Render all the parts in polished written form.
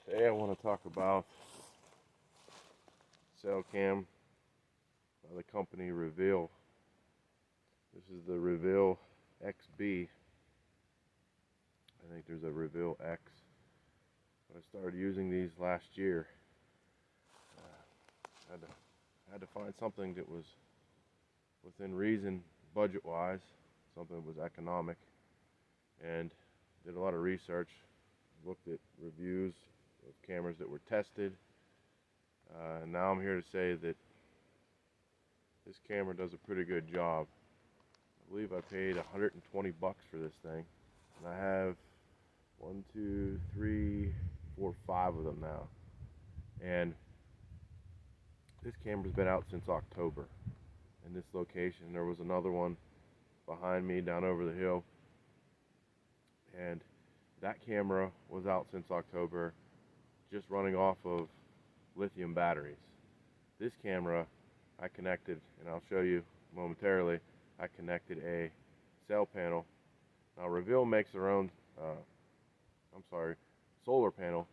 Today I want to talk about cell cam by the company Reveal. This is the Reveal XB. I think there's a Reveal X. But I started using these last year. Had to find something that was within reason, budget-wise, something that was economic, and did a lot of research. Looked at reviews of cameras that were tested. And now I'm here to say that this camera does a pretty good job. I believe I paid 120 bucks for this thing, and I have 1, 2, 3, 4, 5 of them now. And this camera's been out since October in this location. There was another one behind me down over the hill, and that camera was out since October, just running off of lithium batteries. This camera I connected, and I'll show you momentarily, I connected a cell panel. Now Reveal makes their own, solar panel.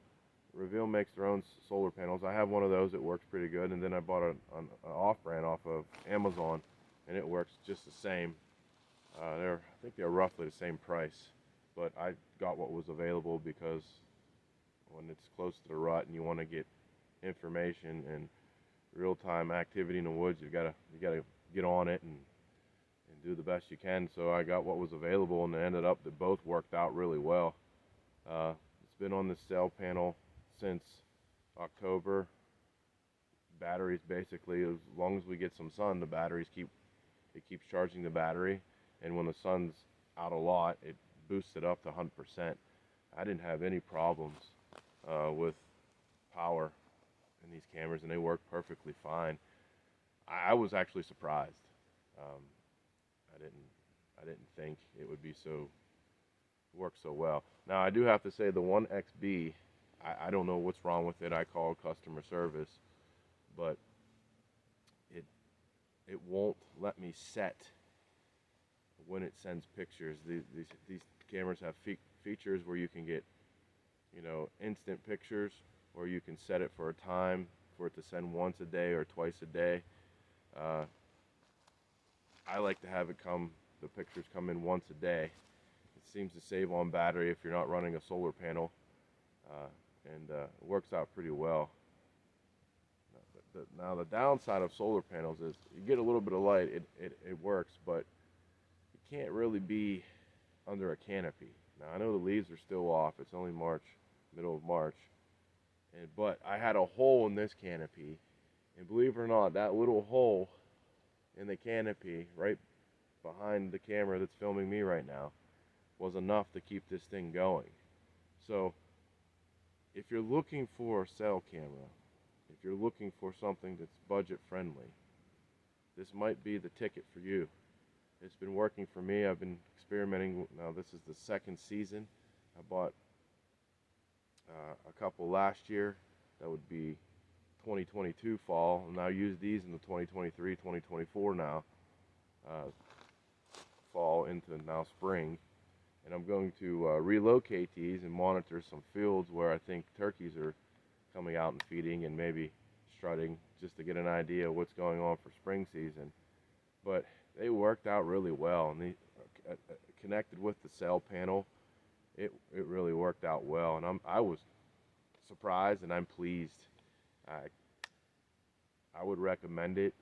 Reveal makes their own solar panels. I have one of those that works pretty good, and then I bought an off-brand off of Amazon, and it works just the same. I think they're roughly the same price, but I got what was available because when it's close to the rut and you want to get information and real-time activity in the woods, you gotta get on it and do the best you can. So I got what was available, and it ended up that both worked out really well. It's been on the cell panel since October. Batteries, basically, as long as we get some sun, the batteries keeps charging the battery, and when the sun's out a lot, it boosts it up to 100%. I didn't have any problems with power in these cameras, and they work perfectly fine. I was actually surprised. I didn't think it would be work so well. Now I do have to say the One XB, I don't know what's wrong with it. I called customer service, but it won't let me set when it sends pictures. These cameras have features where you can get, instant pictures, or you can set it for a time for it to send once a day or twice a day. I like to have the pictures come in once a day. It seems to save on battery if you're not running a solar panel, and it works out pretty well. Now the downside of solar panels is you get a little bit of light, it works, but it can't really be under a canopy. Now I know the leaves are still off, it's only March, middle of March, but I had a hole in this canopy, and believe it or not, that little hole in the canopy right behind the camera that's filming me right now was enough to keep this thing going. So if you're looking for a cell camera, if you're looking for something that's budget friendly, this might be the ticket for you. It's been working for me. I've been experimenting. Now this is the second season. I bought a couple last year. That would be 2022 fall, and I use these in the 2023, 2024 now, fall into now spring. And I'm going to relocate these and monitor some fields where I think turkeys are coming out and feeding and maybe strutting, just to get an idea of what's going on for spring season. But they worked out really well, and they connected with the cell panel. It really worked out well, and I was surprised, and I'm pleased. I would recommend it.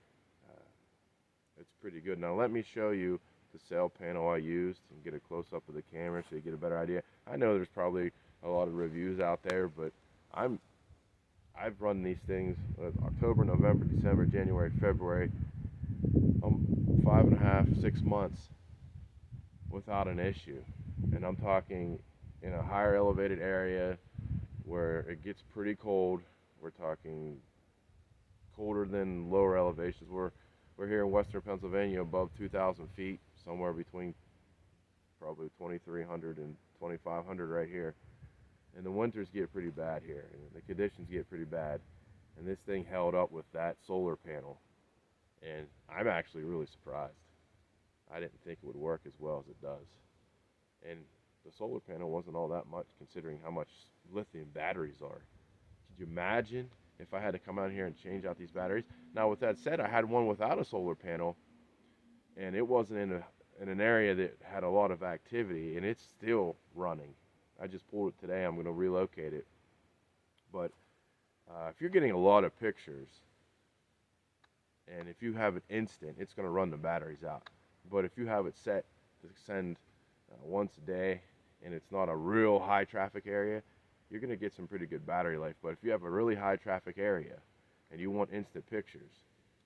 It's pretty good. Now let me show you the cell panel I used and get a close-up of the camera so you get a better idea. I know there's probably a lot of reviews out there, but I've run these things October, November, December, January, February, 5.5, 6 months without an issue. And I'm talking in a higher elevated area where it gets pretty cold. We're talking colder than lower elevations. We're here in western Pennsylvania above 2,000 feet, somewhere between probably 2,300 and 2,500 right here. And the winters get pretty bad here, and the conditions get pretty bad. And this thing held up with that solar panel, and I'm actually really surprised. I didn't think it would work as well as it does. And the solar panel wasn't all that much considering how much lithium batteries are. you imagine if I had to come out here and change out these batteries? Now, with that said, I had one without a solar panel, and it wasn't in an area that had a lot of activity, and it's still running. I just pulled it today. I'm going to relocate it. But if you're getting a lot of pictures, and if you have it instant, it's going to run the batteries out. But if you have it set to send once a day, and it's not a real high traffic area, you're going to get some pretty good battery life. But if you have a really high traffic area and you want instant pictures,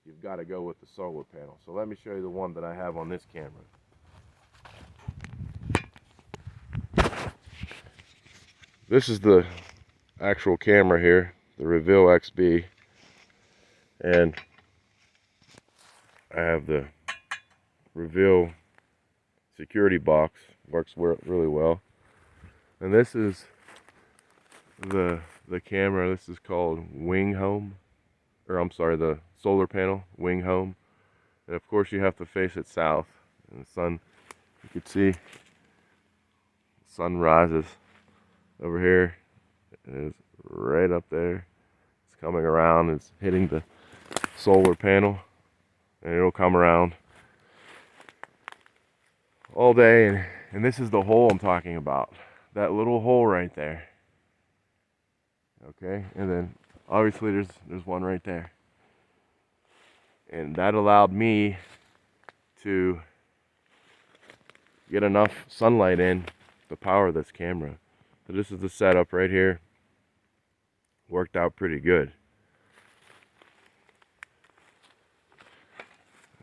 you've got to go with the solar panel. So let me show you the one that I have on this camera. This is the actual camera here, the Reveal XB, and I have the Reveal security box, works really well. And this is the camera. This is called Wing Home, or I'm sorry, the solar panel, Wing Home. And of course you have to face it south, and the sun, you can see the sun rises over here. It is right up there. It's coming around, it's hitting the solar panel, and it'll come around all day. And this is the hole I'm talking about, that little hole right there. Okay, and then obviously there's one right there, and that allowed me to get enough sunlight in to power this camera. So this is the setup right here. Worked out pretty good.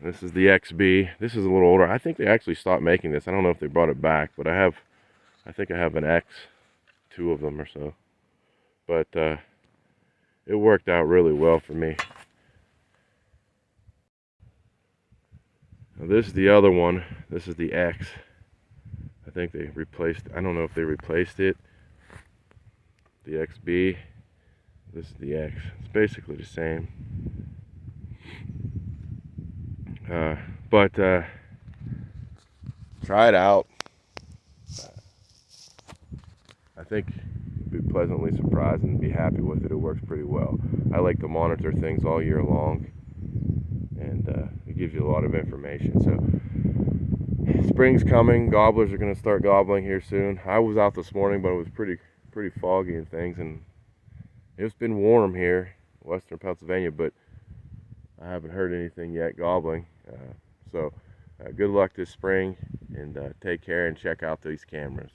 This is the XB. This is a little older. I think they actually stopped making this. I don't know if they brought it back, but I think I have an X, 2 of them or so. But it worked out really well for me. Now this is the other one. This is the X. I think they replaced, I don't know if they replaced it. The XB. This is the X. It's basically the same. But try it out. I think you'll be pleasantly surprised and be happy with it. It works pretty well. I like to monitor things all year long, and it gives you a lot of information. So spring's coming. Gobblers are going to start gobbling here soon. I was out this morning, but it was pretty foggy and things, and it's been warm here, western Pennsylvania, but I haven't heard anything yet gobbling. So good luck this spring, and take care and check out these cameras.